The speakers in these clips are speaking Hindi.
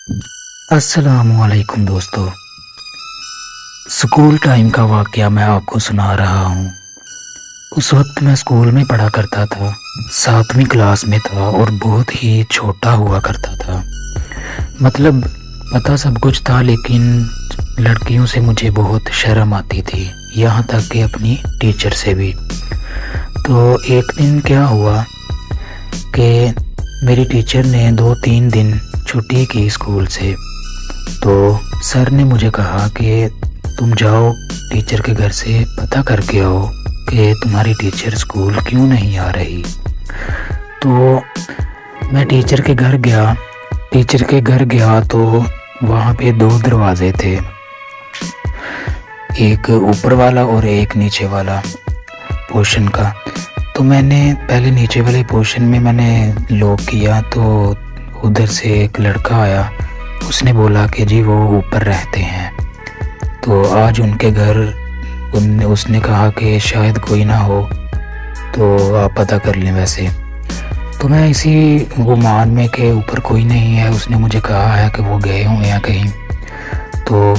अस्सलामुअलैकुम दोस्तों। स्कूल टाइम का वाक़या मैं आपको सुना रहा हूँ। उस वक्त मैं स्कूल में पढ़ा करता था, 7वीं क्लास में था और बहुत ही छोटा हुआ करता था। मतलब पता सब कुछ था, लेकिन लड़कियों से मुझे बहुत शर्म आती थी, यहाँ तक कि अपनी टीचर से भी। तो एक दिन क्या हुआ कि मेरी टीचर ने 2-3 दिन छुट्टी की स्कूल से। तो सर ने मुझे कहा कि तुम जाओ टीचर के घर से पता करके आओ कि तुम्हारी टीचर स्कूल क्यों नहीं आ रही। तो मैं टीचर के घर गया तो वहाँ पे 2 दरवाज़े थे, एक ऊपर वाला और एक नीचे वाला पोर्शन का। तो मैंने पहले नीचे वाले पोर्शन में मैंने लॉक किया, तो उधर से एक लड़का आया, उसने बोला कि जी वो ऊपर रहते हैं, तो आज उनके घर उसने कहा कि शायद कोई ना हो, तो आप पता कर लें। वैसे तो मैं इसी गुमान में कि ऊपर कोई नहीं है, उसने मुझे कहा है कि वो गए हों या कहीं, तो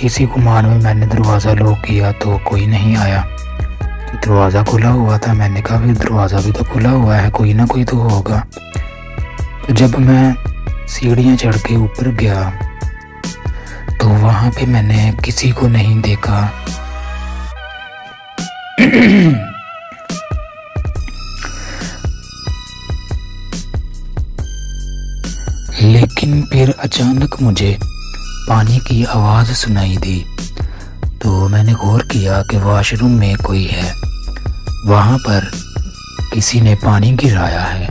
इसी गुमान में मैंने दरवाज़ा लॉक किया तो कोई नहीं आया। तो दरवाज़ा खुला हुआ था, मैंने कहा फिर दरवाज़ा भी तो खुला हुआ है, कोई ना कोई तो होगा। तो जब मैं सीढ़ियाँ चढ़ के ऊपर गया तो वहाँ पे मैंने किसी को नहीं देखा। लेकिन फिर अचानक मुझे पानी की आवाज़ सुनाई दी, तो मैंने गौर किया कि वॉशरूम में कोई है, वहाँ पर किसी ने पानी गिराया है।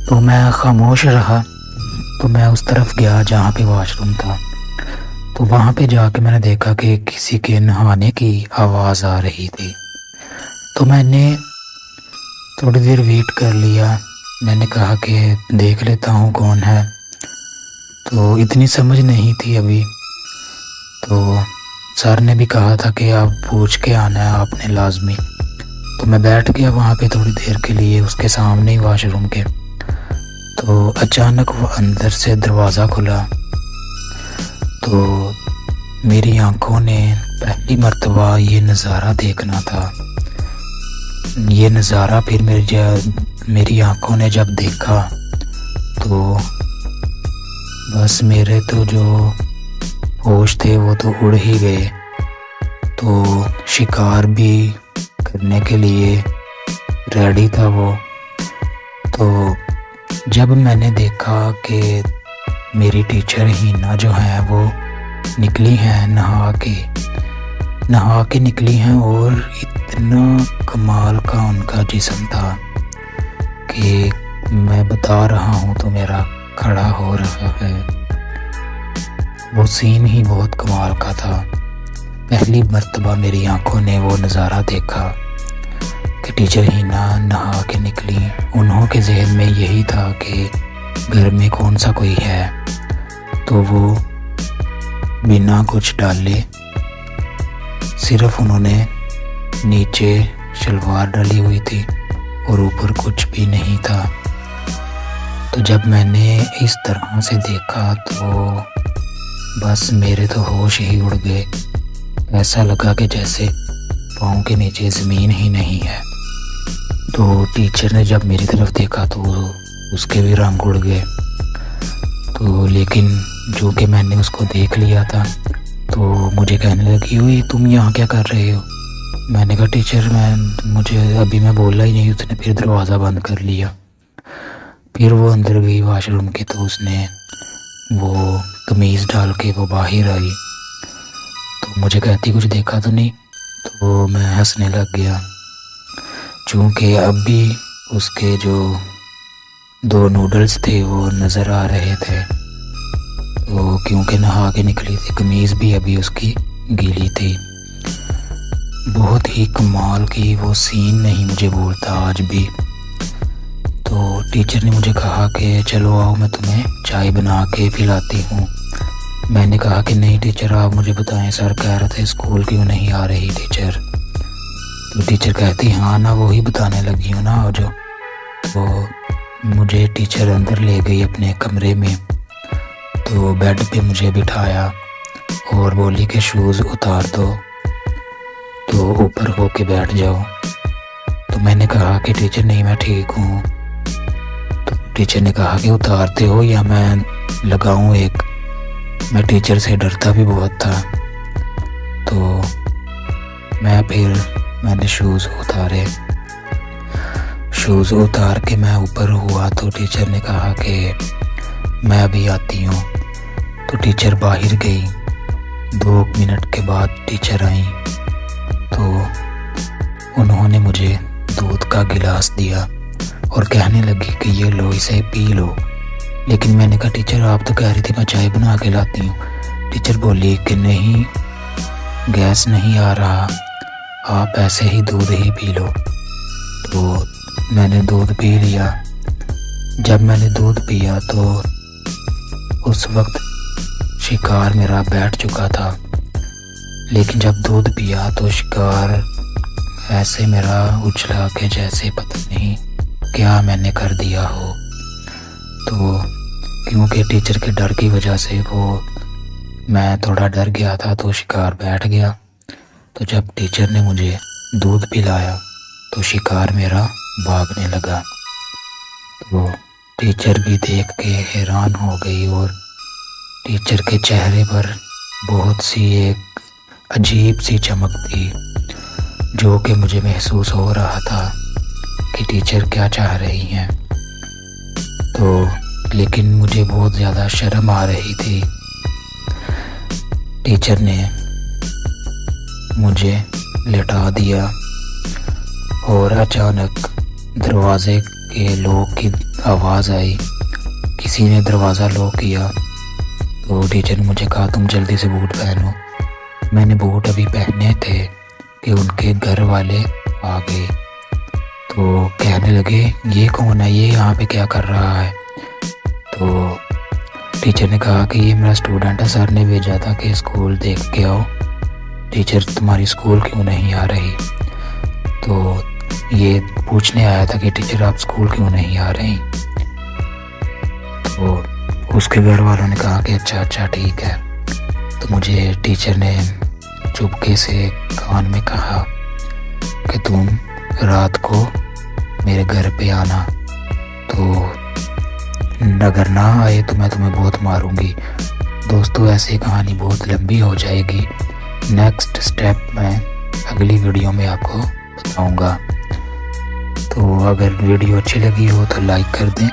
तो मैं खामोश रहा। तो मैं उस तरफ गया जहाँ पे वॉशरूम था, तो वहाँ पे जाके मैंने देखा कि किसी के नहाने की आवाज़ आ रही थी। तो मैंने थोड़ी देर वेट कर लिया, मैंने कहा कि देख लेता हूँ कौन है। तो इतनी समझ नहीं थी अभी, तो सर ने भी कहा था कि आप पूछ के आना है आपने लाजमी। तो मैं बैठ गया वहाँ पे थोड़ी देर के लिए उसके सामने ही वॉशरूम के। तो अचानक वो अंदर से दरवाज़ा खुला, तो मेरी आंखों ने पहली मर्तबा ये नज़ारा देखना था। ये नज़ारा फिर मेरी आंखों ने जब देखा तो बस मेरे तो जो होश थे वो तो उड़ ही गए। तो शिकार भी करने के लिए रेडी था वो। तो जब मैंने देखा कि मेरी टीचर हिना जो है वो निकली हैं, नहा के निकली हैं, और इतना कमाल का उनका जिस्म था कि मैं बता रहा हूँ तो मेरा खड़ा हो रहा है। वो सीन ही बहुत कमाल का था। पहली मर्तबा मेरी आंखों ने वो नज़ारा देखा कि टीचर हिना नहा के निकली। उन्हों के जहन में यही था कि घर में कौन सा कोई है, तो वो बिना कुछ डाले सिर्फ उन्होंने नीचे शलवार डाली हुई थी और ऊपर कुछ भी नहीं था। तो जब मैंने इस तरह से देखा तो बस मेरे तो होश ही उड़ गए। ऐसा लगा कि जैसे पाँव के नीचे ज़मीन ही नहीं है। तो टीचर ने जब मेरी तरफ देखा तो उसके भी रंग उड़ गए। तो लेकिन जो कि मैंने उसको देख लिया था, तो मुझे कहने लगी, ओए तुम यहाँ क्या कर रहे हो। मैंने कहा टीचर मैं बोला ही नहीं। उसने फिर दरवाज़ा बंद कर लिया। फिर वो अंदर गई वॉशरूम के, तो उसने वो कमीज़ डाल के वो बाहर आई। तो मुझे कहती कुछ देखा तो नहीं, तो मैं हंसने लग गया, चूँकि अब भी उसके जो 2 नूडल्स थे वो नज़र आ रहे थे। तो क्योंकि नहा के निकली थी, कमीज़ भी अभी उसकी गीली थी। बहुत ही कमाल की वो सीन नहीं मुझे भूलता आज भी। तो टीचर ने मुझे कहा कि चलो आओ मैं तुम्हें चाय बना के पिलाती हूँ। मैंने कहा कि नहीं टीचर आप मुझे बताएं, सर कह रहे थे स्कूल क्यों नहीं आ रही टीचर। तो टीचर कहती हाँ ना वही बताने लगी हूँ ना, जो तो मुझे टीचर अंदर ले गई अपने कमरे में। तो तो बेड पे मुझे बिठाया और बोली कि शूज़ उतार दो, तो ऊपर होके बैठ जाओ। तो मैंने कहा कि टीचर नहीं, मैं ठीक हूँ। तो टीचर ने कहा कि उतारते हो या मैं लगाऊँ एक। मैं टीचर से डरता भी बहुत था, तो मैंने शूज़ उतारे। शूज़ उतार के मैं ऊपर हुआ तो टीचर ने कहा कि मैं अभी आती हूँ। तो टीचर बाहर गई। 2 मिनट के बाद टीचर आई तो उन्होंने मुझे दूध का गिलास दिया और कहने लगी कि ये लो, इसे पी लो। लेकिन मैंने कहा टीचर आप तो कह रही थी मैं चाय बना के लाती हूँ। टीचर बोली कि नहीं, गैस नहीं आ रहा, आप ऐसे ही दूध ही पी लो। तो मैंने दूध पी लिया। जब मैंने दूध पिया तो उस वक्त शिकार मेरा बैठ चुका था, लेकिन जब दूध पिया तो शिकार ऐसे मेरा उछला के जैसे पता नहीं क्या मैंने कर दिया हो। तो क्योंकि टीचर के डर की वजह से मैं थोड़ा डर गया था, तो शिकार बैठ गया। तो जब टीचर ने मुझे दूध पिलाया तो शिकार मेरा भागने लगा। तो टीचर भी देख के हैरान हो गई और टीचर के चेहरे पर बहुत सी एक अजीब सी चमक थी, जो कि मुझे महसूस हो रहा था कि टीचर क्या चाह रही हैं। तो लेकिन मुझे बहुत ज़्यादा शर्म आ रही थी। टीचर ने मुझे लेटा दिया और अचानक दरवाज़े के लॉक की आवाज़ आई। किसी ने दरवाज़ा लॉक किया। तो टीचर ने मुझे कहा तुम जल्दी से बूट पहनो। मैंने बूट अभी पहने थे कि उनके घर वाले आ गए। तो कहने लगे ये कौन है, ये यहाँ पे क्या कर रहा है। तो टीचर ने कहा कि ये मेरा स्टूडेंट है, सर ने भेजा था कि स्कूल देख के आओ। टीचर तुम्हारी स्कूल क्यों नहीं आ रही। तो ये पूछने आया था कि टीचर आप स्कूल क्यों नहीं आ रही। तो उसके घर वालों ने कहा कि अच्छा ठीक है। तो मुझे टीचर ने चुपके से कान में कहा कि तुम रात को मेरे घर पे आना, तो अगर ना आए तो मैं तुम्हें बहुत मारूंगी। दोस्तों ऐसी कहानी बहुत लंबी हो जाएगी। नेक्स्ट स्टेप मैं अगली वीडियो में आपको बताऊंगा। तो अगर वीडियो अच्छी लगी हो तो लाइक कर दें,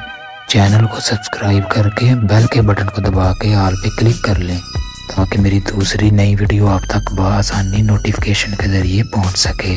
चैनल को सब्सक्राइब करके बेल के बटन को दबा के ऑल पे क्लिक कर लें, ताकि मेरी दूसरी नई वीडियो आप तक बआसानी नोटिफिकेशन के ज़रिए पहुंच सके।